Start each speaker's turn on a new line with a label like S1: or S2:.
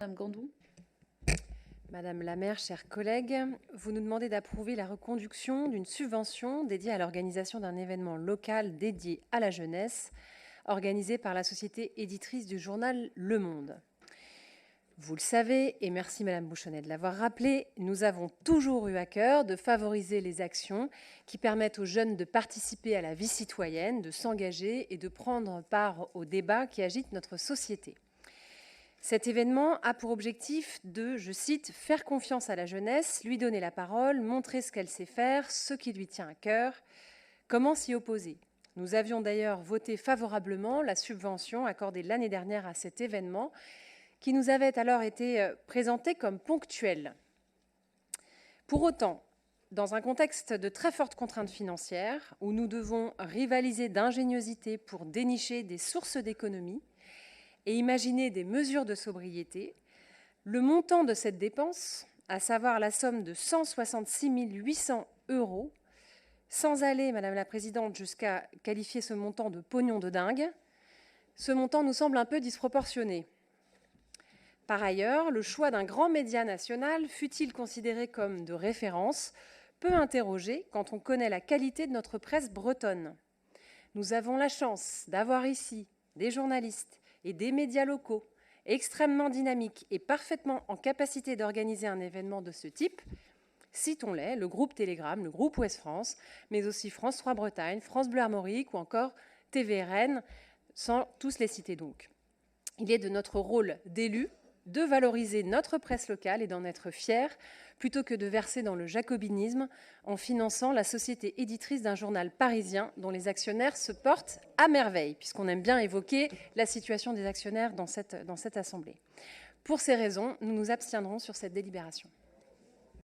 S1: Madame Gandou.
S2: Madame la maire, chers collègues, vous nous demandez d'approuver la reconduction d'une subvention dédiée à l'organisation d'un événement local dédié à la jeunesse, organisé par la société éditrice du journal Le Monde. Vous le savez, et merci Madame Bouchonnet de l'avoir rappelé, nous avons toujours eu à cœur de favoriser les actions qui permettent aux jeunes de participer à la vie citoyenne, de s'engager et de prendre part aux débats qui agitent notre société. Cet événement a pour objectif de, je cite, « faire confiance à la jeunesse, lui donner la parole, montrer ce qu'elle sait faire, ce qui lui tient à cœur. Comment s'y opposer ?» Nous avions d'ailleurs voté favorablement la subvention accordée l'année dernière à cet événement, qui nous avait alors été présenté comme ponctuel. Pour autant, dans un contexte de très fortes contraintes financières, où nous devons rivaliser d'ingéniosité pour dénicher des sources d'économie, et imaginer des mesures de sobriété, le montant de cette dépense, à savoir la somme de 166 800 €, sans aller, Madame la Présidente, jusqu'à qualifier ce montant de pognon de dingue, ce montant nous semble un peu disproportionné. Par ailleurs, le choix d'un grand média national, fût-il considéré comme de référence, peut interroger quand on connaît la qualité de notre presse bretonne. Nous avons la chance d'avoir ici des journalistes et des médias locaux extrêmement dynamiques et parfaitement en capacité d'organiser un événement de ce type. Citons-les, le groupe Télégramme, le groupe Ouest France, mais aussi France 3 Bretagne, France Bleu Armorique ou encore TVRN, sans tous les citer donc. Il est de notre rôle d'élus de valoriser notre presse locale et d'en être fiers, plutôt que de verser dans le jacobinisme en finançant la société éditrice d'un journal parisien dont les actionnaires se portent à merveille, puisqu'on aime bien évoquer la situation des actionnaires dans cette assemblée. Pour ces raisons, nous nous abstiendrons sur cette délibération.